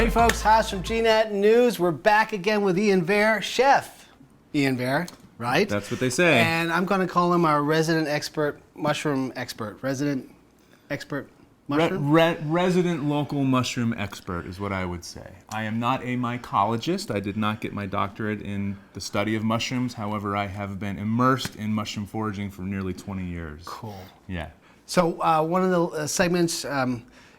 Hey folks, Haas from GNAT News. We're back again with Ian Vare, Chef Ian Vare, right? That's what they say. And I'm going to call him our resident expert, mushroom expert. Resident expert mushroom? Resident local mushroom expert is what I would say. I am not a mycologist. I did not get my doctorate in the study of mushrooms. However, I have been immersed in mushroom foraging for nearly 20 years. Cool. Yeah. So one of the segments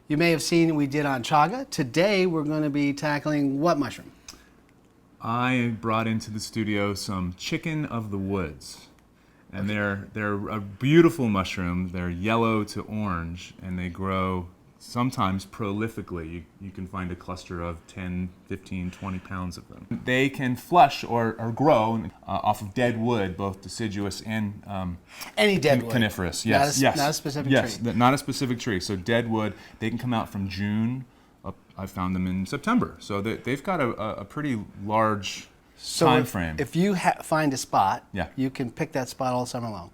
you may have seen we did on chaga. Today we're going to be tackling what mushroom? I brought into the studio some chicken of the woods. And they're a beautiful mushroom. They're yellow to orange, and they grow sometimes prolifically. You can find a cluster of 10, 15, 20 pounds of them. They can flush or grow off of dead wood, both deciduous and any dead wood. Coniferous. Yes, not a specific tree. Yes, not a specific tree. So dead wood, they can come out from June. I found them in September. So they've got a pretty large time frame. If you find a spot, yeah, you can pick that spot all summer long.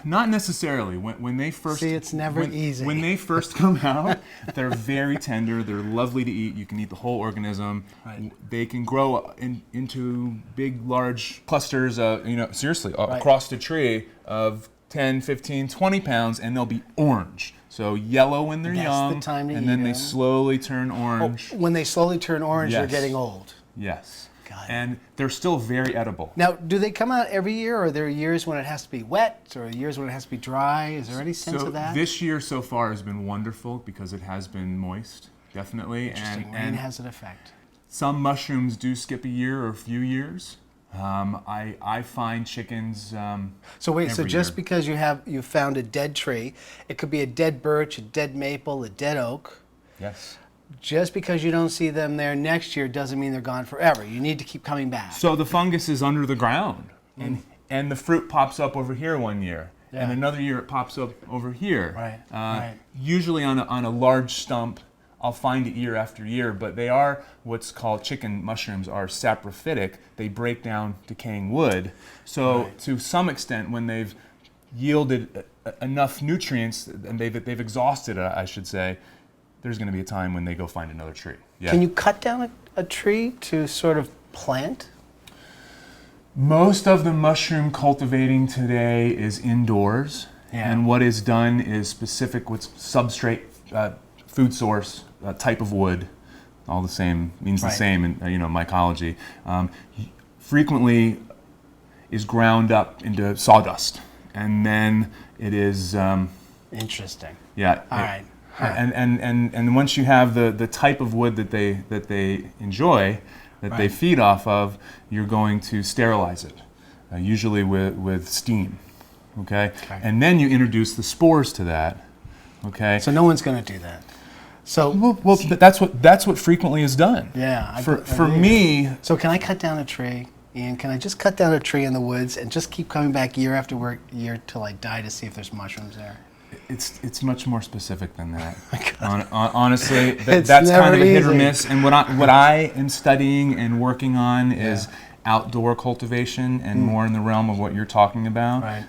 Not necessarily. When they first it's never easy. When they first come out, they're very tender. They're lovely to eat. You can eat the whole organism. Right. They can grow into big, large clusters. Seriously, right, across the tree of 10, 15, 20 pounds, and they'll be orange. So yellow when they're young, the time to and eat then they them. slowly turn orange. Oh, when they slowly turn orange, Yes. they're getting old. Yes. Got it. And they're still very edible. Now, do they come out every year, or are there years when it has to be wet, or years when it has to be dry? Is there any sense of that? This year so far has been wonderful because it has been moist, definitely. Interesting. Rain has an effect. Some mushrooms do skip a year or a few years. I find chickens. So wait, so just year. because you found a dead tree, it could be a dead birch, a dead maple, a dead oak. Yes. Just because you don't see them there next year doesn't mean they're gone forever. You need to keep coming back. So the fungus is under the ground, and the fruit pops up over here one year, and another year it pops up over here. Right. Right. Usually on a large stump. I'll find it year after year, but they are what's called chicken mushrooms are saprophytic. They break down decaying wood. So to some extent, when they've yielded enough nutrients and they've exhausted, I should say, there's going to be a time when they go find another tree. Yeah. Can you cut down a tree to sort of plant? Most of the mushroom cultivating today is indoors, and what is done is specific with substrate, food source, type of wood, all the same, means the same in mycology. Frequently is ground up into sawdust, and then it is Interesting. Yeah. All right. And once you have the type of wood that they enjoy, that they feed off of, you're going to sterilize it, usually with steam. Okay? And then you introduce the spores to that. Okay. So no one's going to do that. So well, that's what frequently is done. Yeah. For me. So can I cut down a tree? Ian, can I just cut down a tree in the woods and just keep coming back year after year till I die to see if there's mushrooms there? It's much more specific than that. Honestly, It's that's kind of a hit or easy. miss. And what I am studying and working on is outdoor cultivation and more in the realm of what you're talking about. Right.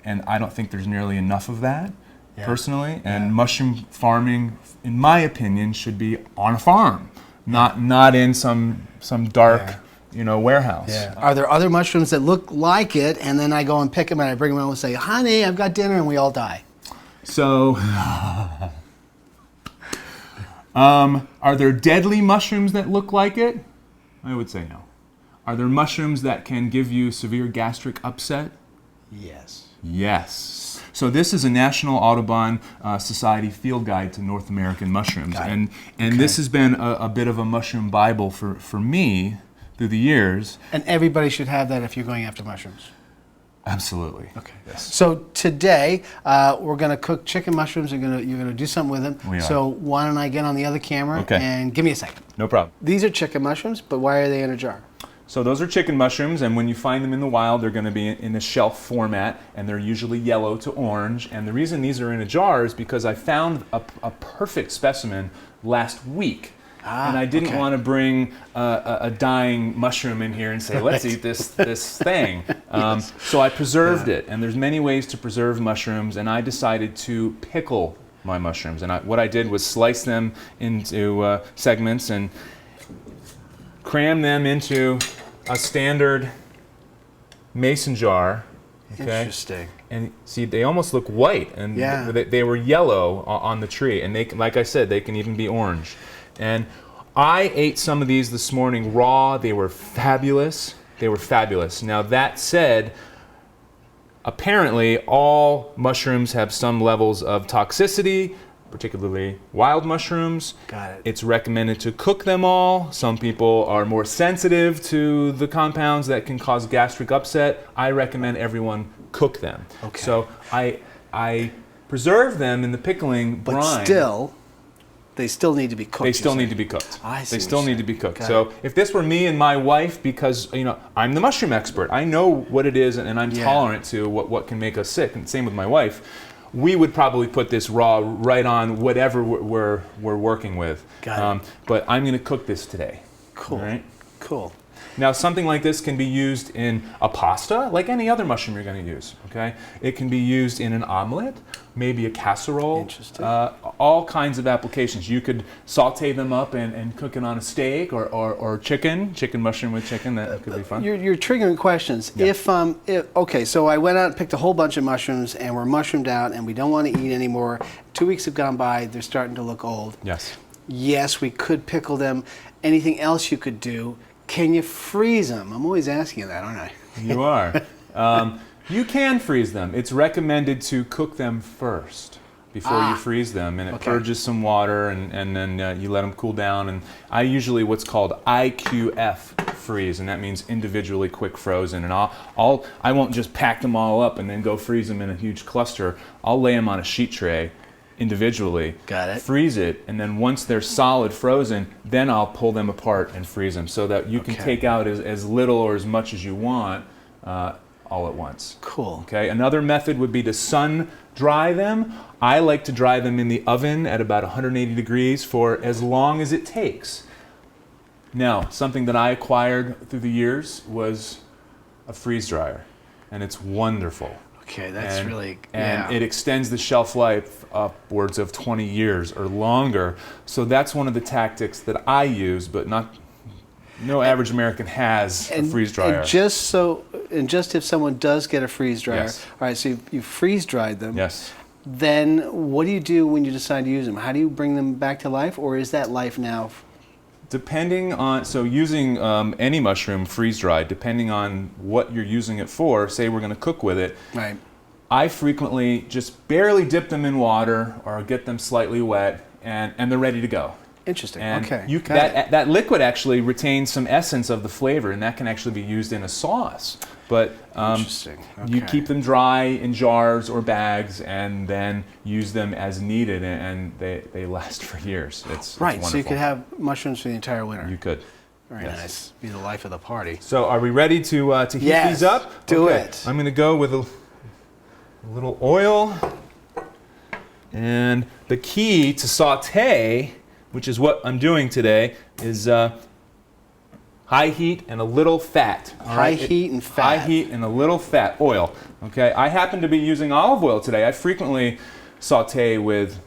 And I don't think there's nearly enough of that, personally. And mushroom farming, in my opinion, should be on a farm, not in some dark warehouse. Yeah. Are there other mushrooms that look like it, and then I go and pick them and I bring them home and say, honey, I've got dinner, and we all die? So, are there deadly mushrooms that look like it? I would say no. Are there mushrooms that can give you severe gastric upset? Yes. Yes. So this is a National Audubon Society field guide to North American mushrooms. And this has been a bit of a mushroom Bible for me through the years. And everybody should have that if you're going after mushrooms. Absolutely. Okay. Yes. So today we're going to cook chicken mushrooms. You're going to do something with them. We are. So why don't I get on the other camera and give me a second. No problem. These are chicken mushrooms, but why are they in a jar? So those are chicken mushrooms, and when you find them in the wild, they're going to be in a shelf format, and they're usually yellow to orange. And the reason these are in a jar is because I found a perfect specimen last week. And I didn't want to bring a dying mushroom in here and say, let's eat this thing. So I preserved it. And there's many ways to preserve mushrooms, and I decided to pickle my mushrooms. And what I did was slice them into segments and cram them into a standard mason jar. Okay? Interesting. And see, they almost look white, and they were yellow on the tree. And they, like I said, they can even be orange. And I ate some of these this morning raw. They were fabulous. They were fabulous. Now that said, apparently all mushrooms have some levels of toxicity, particularly wild mushrooms. Got it. It's recommended to cook them all. Some people are more sensitive to the compounds that can cause gastric upset. I recommend everyone cook them. Okay. So I preserve them in the pickling brine. But still, they still need to be cooked. They still need to be cooked. I see They still what you're need to be saying. cooked. Got So if this were me and my wife, because I'm the mushroom expert, I know what it is, and I'm tolerant to what can make us sick. And same with my wife. We would probably put this raw right on whatever we're working with. Got it. But I'm going to cook this today. Cool. All right? Cool. Now, something like this can be used in a pasta, like any other mushroom you're going to use. Okay, it can be used in an omelet, maybe a casserole. Interesting. All kinds of applications. You could saute them up and cook it on a steak or chicken mushroom with chicken. That could be fun. You're triggering questions. Yeah. Okay, so I went out and picked a whole bunch of mushrooms, and we're mushroomed out, and we don't want to eat anymore. 2 weeks have gone by; they're starting to look old. Yes. Yes, we could pickle them. Anything else you could do? Can you freeze them? I'm always asking you that, aren't I? You are. You can freeze them. It's recommended to cook them first before you freeze them, and it purges some water, and then you let them cool down. And I usually what's called IQF freeze, and that means individually quick frozen. And I won't just pack them all up and then go freeze them in a huge cluster. I'll lay them on a sheet tray individually, Got it. freeze it, and then once they're solid frozen, then I'll pull them apart and freeze them so that you can take out as little or as much as you want all at once. Cool. Okay. Another method would be to sun dry them. I like to dry them in the oven at about 180 degrees for as long as it takes. Now, something that I acquired through the years was a freeze dryer, and it's wonderful. Okay, that's really... And it extends the shelf life upwards of 20 years or longer. So that's one of the tactics that I use, but no average American has a freeze dryer. And just if someone does get a freeze dryer, Yes. all right, so you freeze dried them. Yes. Then what do you do when you decide to use them? How do you bring them back to life, or is that life now? Depending on, so using any mushroom freeze-dried, depending on what you're using it for, say we're going to cook with it, Right. I frequently just barely dip them in water or get them slightly wet, and they're ready to go. Interesting. And Okay. that liquid actually retains some essence of the flavor, and that can actually be used in a sauce. But Interesting. you Okay. keep them dry in jars or bags, and then use them as needed, and they last for years. It's Right, wonderful. so you could have mushrooms for the entire winter. You could. Very yes. nice. Be the life of the party. So are we ready to heat Yes, these up? do Okay. it. I'm going to go with a little oil. And the key to saute, which is what I'm doing today, is high heat and a little fat. All High right? heat and fat. High heat and a little fat oil. Okay. I happen to be using olive oil today. I frequently saute with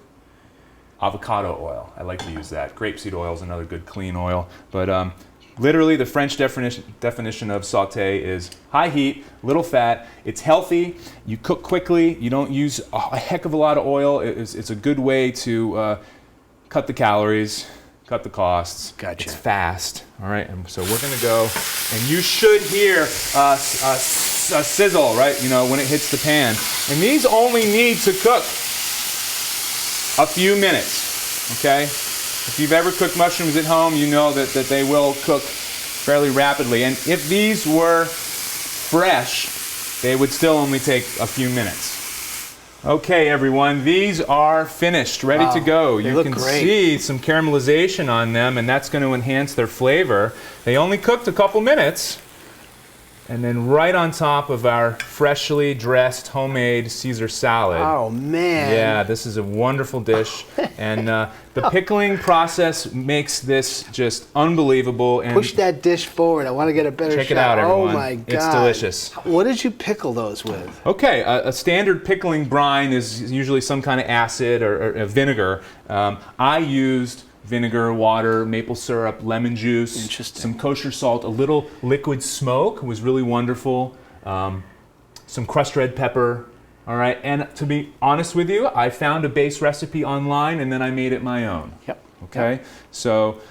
avocado oil. I like to use that. Grapeseed oil is another good clean oil. But literally, the French definition of saute is high heat, little fat. It's healthy. You cook quickly. You don't use a heck of a lot of oil. It's a good way to cut the calories, cut the costs. Gotcha. It's fast. All right. And so we're going to go, and you should hear a sizzle, right? You know, when it hits the pan. And these only need to cook a few minutes. Okay. If you've ever cooked mushrooms at home, you know that they will cook fairly rapidly. And if these were fresh, they would still only take a few minutes. Okay, everyone, these are finished, ready to go. They You look can great. see some caramelization on them, and that's going to enhance their flavor. They only cooked a couple minutes, And then right on top of our freshly dressed homemade Caesar salad. Oh, man. Yeah, this is a wonderful dish. And the pickling process makes this just unbelievable. And push that dish forward. I want to get a better check shot. it out, everyone. Oh, my God. It's delicious. What did you pickle those with? Okay, a standard pickling brine is usually some kind of acid or vinegar. I used vinegar, water, maple syrup, lemon juice, some kosher salt, a little liquid smoke was really wonderful, some crushed red pepper, all right? And to be honest with you, I found a base recipe online and then I made it my own. Yep. Okay, yep. So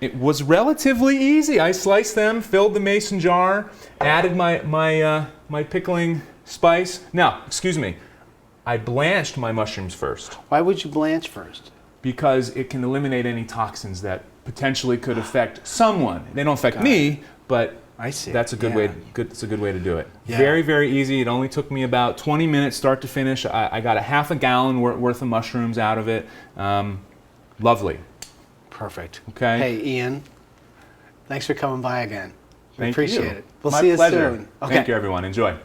it was relatively easy. I sliced them, filled the mason jar, added my pickling spice. Now, excuse me, I blanched my mushrooms first. Why would you blanch first? Because it can eliminate any toxins that potentially could affect someone. They don't affect me, but I see. That's a good way. It's a good way to do it. Yeah. Very, very easy. It only took me about 20 minutes, start to finish. I got a half a gallon worth of mushrooms out of it. Lovely. Perfect. Okay. Hey, Ian. Thanks for coming by again. We Thank appreciate you. it. We'll My see you pleasure. soon. Okay. Thank you, everyone. Enjoy.